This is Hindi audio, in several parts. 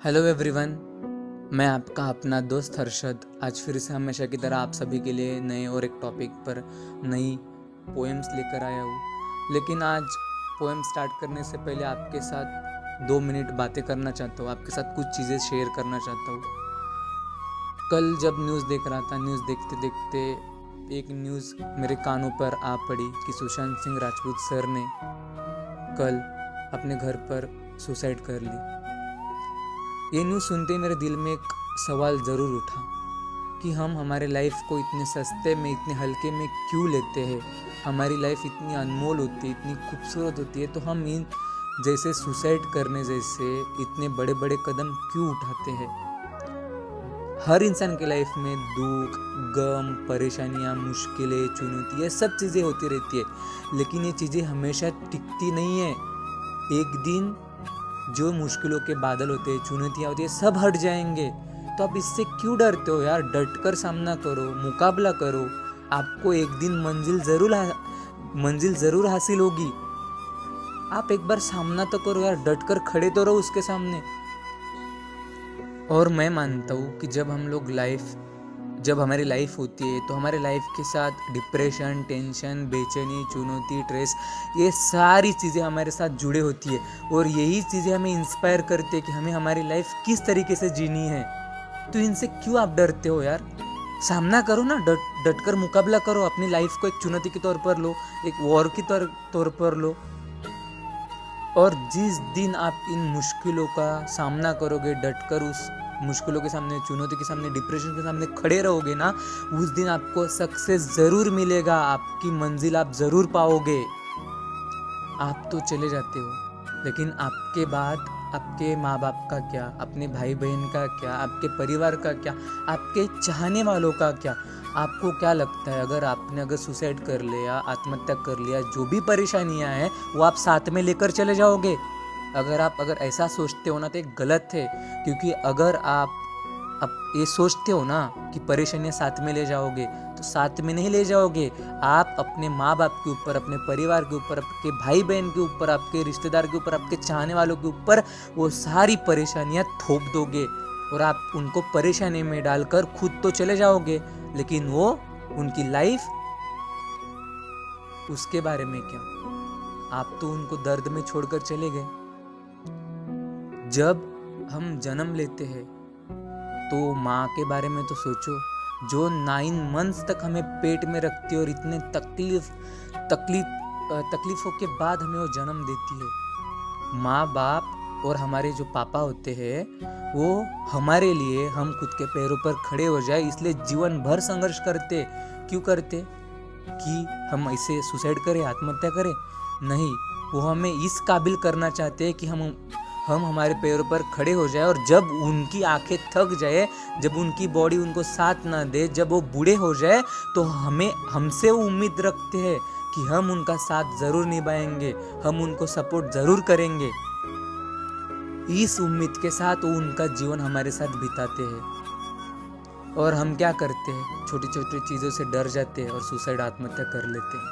हेलो एवरीवन, मैं आपका अपना दोस्त हर्षद आज फिर से हमेशा की तरह आप सभी के लिए नए और एक टॉपिक पर नई पोएम्स लेकर आया हूँ। लेकिन आज पोएम स्टार्ट करने से पहले आपके साथ 2 मिनट बातें करना चाहता हूँ, आपके साथ कुछ चीज़ें शेयर करना चाहता हूँ। कल जब न्यूज़ देख रहा था, न्यूज़ देखते देखते एक न्यूज़ मेरे कानों पर आ पड़ी कि सुशांत सिंह राजपूत सर ने कल अपने घर पर सुसाइड कर ली। ये न्यूज़ सुनते ही मेरे दिल में एक सवाल ज़रूर उठा कि हम हमारे लाइफ को इतने सस्ते में, इतने हल्के में क्यों लेते हैं। हमारी लाइफ इतनी अनमोल होती है, इतनी खूबसूरत होती है, तो हम इन जैसे सुसाइड करने जैसे इतने बड़े बड़े कदम क्यों उठाते हैं। हर इंसान के लाइफ में दुख, गम, परेशानियाँ, मुश्किलें, चुनौतियाँ सब चीज़ें होती रहती है, लेकिन ये चीज़ें हमेशा टिकती नहीं है। एक दिन जो मुश्किलों के बादल होते हैं, चुनौतियाँ होती है, सब हट जाएंगे। तो आप इससे क्यों डरते हो यार? डटकर सामना करो, मुकाबला करो। आपको एक दिन मंजिल ज़रूर हासिल होगी। आप एक बार सामना तो करो यार, डटकर खड़े तो रहो उसके सामने। और मैं मानता हूँ कि जब हमारी लाइफ होती है तो हमारे लाइफ के साथ डिप्रेशन, टेंशन, बेचैनी, चुनौती, स्ट्रेस, ये सारी चीज़ें हमारे साथ जुड़े होती है और यही चीज़ें हमें इंस्पायर करती है कि हमें हमारी लाइफ किस तरीके से जीनी है। तो इनसे क्यों आप डरते हो यार? सामना करो ना, डटकर मुकाबला करो। अपनी लाइफ को एक चुनौती के तौर पर लो, एक वॉर के तौर पर लो। और जिस दिन आप इन मुश्किलों का सामना करोगे, डटकर उस मुश्किलों के सामने, चुनौती के सामने, डिप्रेशन के सामने खड़े रहोगे ना, उस दिन आपको सक्सेस ज़रूर मिलेगा, आपकी मंजिल आप ज़रूर पाओगे। आप तो चले जाते हो, लेकिन आपके बाद आपके माँ बाप का क्या, अपने भाई बहन का क्या, आपके परिवार का क्या, आपके चाहने वालों का क्या? आपको क्या लगता है अगर सुसाइड कर लिया, आत्महत्या कर लिया, जो भी परेशानियां हैं वो आप साथ में लेकर चले जाओगे? अगर ऐसा सोचते हो ना तो एक गलत है। क्योंकि अगर आप ये सोचते हो ना कि परेशानियां साथ में ले जाओगे, तो साथ में नहीं ले जाओगे। आप अपने माँ बाप के ऊपर, अपने परिवार के ऊपर, आपके भाई बहन के ऊपर, आपके रिश्तेदार के ऊपर, आपके चाहने वालों के ऊपर वो सारी परेशानियां थोप दोगे और आप उनको परेशानी में डालकर खुद तो चले जाओगे, लेकिन वो उनकी लाइफ, उसके बारे में क्या? आप तो उनको दर्द में छोड़कर चले गए। जब हम जन्म लेते हैं तो माँ के बारे में तो सोचो, जो 9 मंथ्स तक हमें पेट में रखती है और इतने तकलीफों के बाद हमें वो जन्म देती है। माँ बाप और हमारे जो पापा होते हैं वो हमारे लिए, हम खुद के पैरों पर खड़े हो जाए इसलिए जीवन भर संघर्ष करते। क्यों करते? कि हम ऐसे सुसाइड करें, आत्महत्या करें? नहीं, वो हमें इस काबिल करना चाहते हैं कि हम हमारे पैरों पर खड़े हो जाए, और जब उनकी आंखें थक जाए, जब उनकी बॉडी उनको साथ ना दे, जब वो बूढ़े हो जाए, तो हमसे वो उम्मीद रखते हैं कि हम उनका साथ ज़रूर निभाएंगे, हम उनको सपोर्ट ज़रूर करेंगे। इस उम्मीद के साथ वो उनका जीवन हमारे साथ बिताते हैं। और हम क्या करते हैं? छोटी छोटी चीज़ों से डर जाते हैं और सुसाइड, आत्महत्या कर लेते हैं।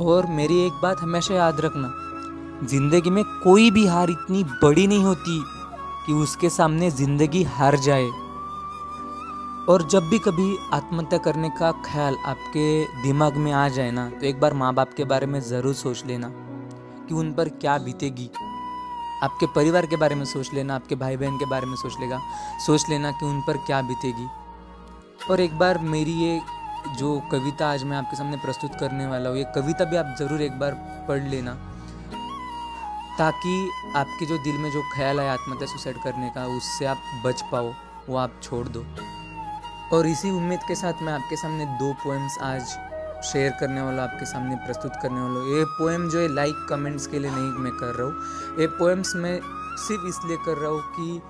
और मेरी एक बात हमेशा याद रखना, जिंदगी में कोई भी हार इतनी बड़ी नहीं होती कि उसके सामने जिंदगी हार जाए। और जब भी कभी आत्महत्या करने का ख्याल आपके दिमाग में आ जाए ना, तो एक बार माँ बाप के बारे में ज़रूर सोच लेना कि उन पर क्या बीतेगी। आपके परिवार के बारे में सोच लेना, आपके भाई बहन के बारे में सोच लेना कि उन पर क्या बीतेगी। और एक बार मेरी ये जो कविता आज मैं आपके सामने प्रस्तुत करने वाला हूँ, ये कविता भी आप ज़रूर एक बार पढ़ लेना, ताकि आपके जो दिल में जो ख्याल है आत्महत्या, सुसाइड करने का, उससे आप बच पाओ, वो आप छोड़ दो। और इसी उम्मीद के साथ मैं आपके सामने 2 पोएम्स आज शेयर करने वाला, आपके सामने प्रस्तुत करने वाला हूँ। ये पोएम जो है लाइक कमेंट्स के लिए नहीं मैं कर रहा हूँ, ये पोएम्स मैं सिर्फ इसलिए कर रहा हूँ कि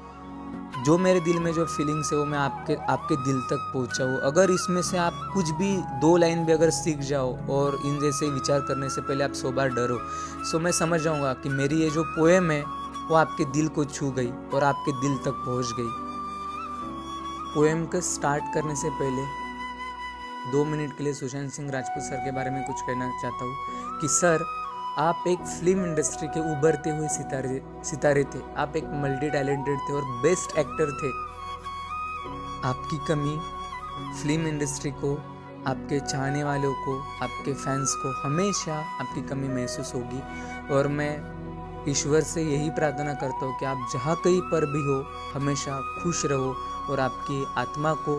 जो मेरे दिल में जो फीलिंग्स है वो मैं आपके दिल तक पहुँचाऊँ। अगर इसमें से आप कुछ भी 2 लाइन भी अगर सीख जाओ और इन जैसे विचार करने से पहले आप 100 बार डरो, सो मैं समझ जाऊँगा कि मेरी ये जो पोएम है वो आपके दिल को छू गई और आपके दिल तक पहुँच गई। पोएम को स्टार्ट करने से पहले 2 मिनट के लिए सुशांत सिंह राजपूत सर के बारे में कुछ कहना चाहता हूँ कि सर, आप एक फिल्म इंडस्ट्री के उभरते हुए सितारे थे। आप एक मल्टी टैलेंटेड थे और बेस्ट एक्टर थे। आपकी कमी फिल्म इंडस्ट्री को, आपके चाहने वालों को, आपके फैंस को हमेशा आपकी कमी महसूस होगी। और मैं ईश्वर से यही प्रार्थना करता हूँ कि आप जहाँ कहीं पर भी हो हमेशा खुश रहो और आपकी आत्मा को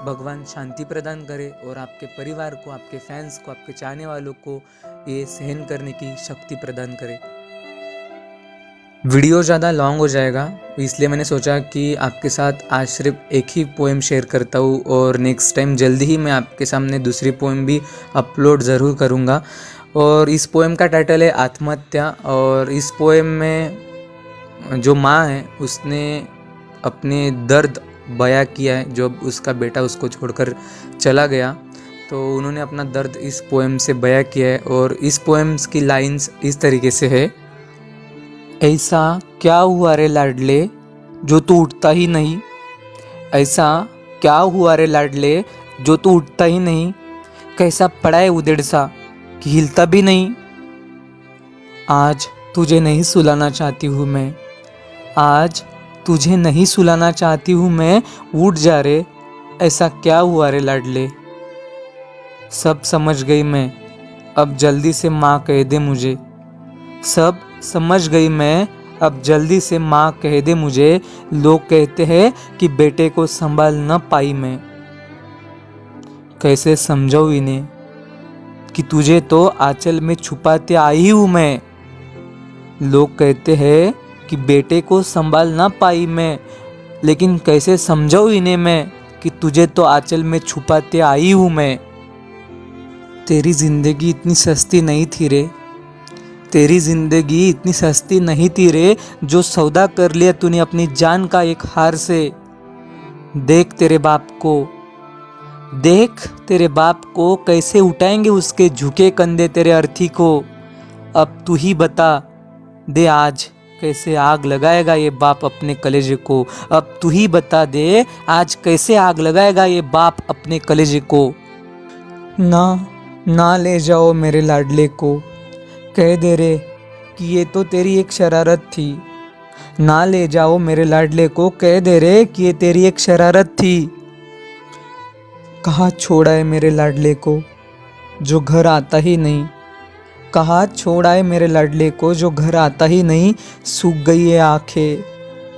भगवान शांति प्रदान करे और आपके परिवार को, आपके फैंस को, आपके चाहने वालों को ये सहन करने की शक्ति प्रदान करे। वीडियो ज़्यादा लॉन्ग हो जाएगा, इसलिए मैंने सोचा कि आपके साथ आज सिर्फ एक ही पोएम शेयर करता हूँ और नेक्स्ट टाइम जल्दी ही मैं आपके सामने दूसरी पोएम भी अपलोड ज़रूर करूँगा। और इस पोएम का टाइटल है आत्महत्या। और इस पोएम में जो माँ है उसने अपने दर्द बयां किया है जब उसका बेटा उसको छोड़कर चला गया। तो उन्होंने अपना दर्द इस पोएम से बयां किया है और इस पोएम्स की लाइंस इस तरीके से है। ऐसा क्या हुआ रे लाडले जो तू उठता ही नहीं, ऐसा क्या हुआ रे लाडले जो तू उठता ही नहीं, कैसा पड़ा है उधेड़ सा कि हिलता भी नहीं। आज तुझे नहीं सुलाना चाहती हूँ मैं, आज तुझे नहीं सुलाना चाहती हूँ मैं, उठ जा रे, ऐसा क्या हुआ रे लाडले। सब समझ गई मैं, अब जल्दी से माँ कह दे मुझे, सब समझ गई मैं, अब जल्दी से माँ कह दे मुझे। लोग कहते हैं कि बेटे को संभाल न पाई मैं, कैसे समझाऊं इन्हें कि तुझे तो आंचल में छुपाते आई हूँ मैं। लोग कहते हैं कि बेटे को संभाल ना पाई मैं, लेकिन कैसे समझाऊं इन्हें मैं कि तुझे तो आंचल में छुपाते आई हूँ मैं। तेरी जिंदगी इतनी सस्ती नहीं थी रे, तेरी जिंदगी इतनी सस्ती नहीं थी रे, जो सौदा कर लिया तूने अपनी जान का एक हार से। देख तेरे बाप को, देख तेरे बाप को, कैसे उठाएंगे उसके झुके कंधे तेरे अर्थी को। अब तू ही बता दे आज कैसे आग लगाएगा ये बाप अपने कलेजे को। अब तू ही बता दे आज कैसे आग लगाएगा ये बाप अपने कलेजे को। ना ले जाओ मेरे लाडले को, कह दे रे कि ये तो तेरी एक शरारत थी। ना ले जाओ मेरे लाडले को, कह दे रे कि ये तेरी एक शरारत थी। कहाँ छोड़ा है मेरे लाडले को जो घर आता ही नहीं, कहाँ छोड़ा है मेरे लाडले को जो घर आता ही नहीं। सूख गई है आंखें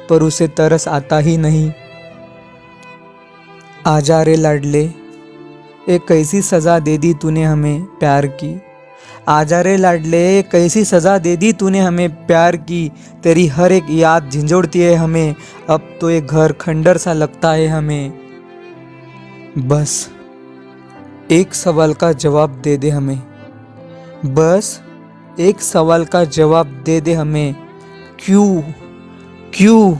पर उसे तरस आता ही नहीं। आजा रे लाडले, एक कैसी सज़ा दे दी तूने हमें प्यार की। आजा रे लाडले, कैसी सज़ा दे दी तूने हमें प्यार की। तेरी हर एक याद झंझोड़ती है हमें, अब तो ये घर खंडर सा लगता है हमें। बस एक सवाल का जवाब दे दे हमें, बस एक सवाल का जवाब दे दे हमें। क्यों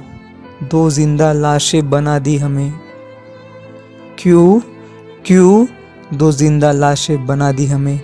दो जिंदा लाशें बना दी हमें, क्यों दो जिंदा लाशें बना दी हमें।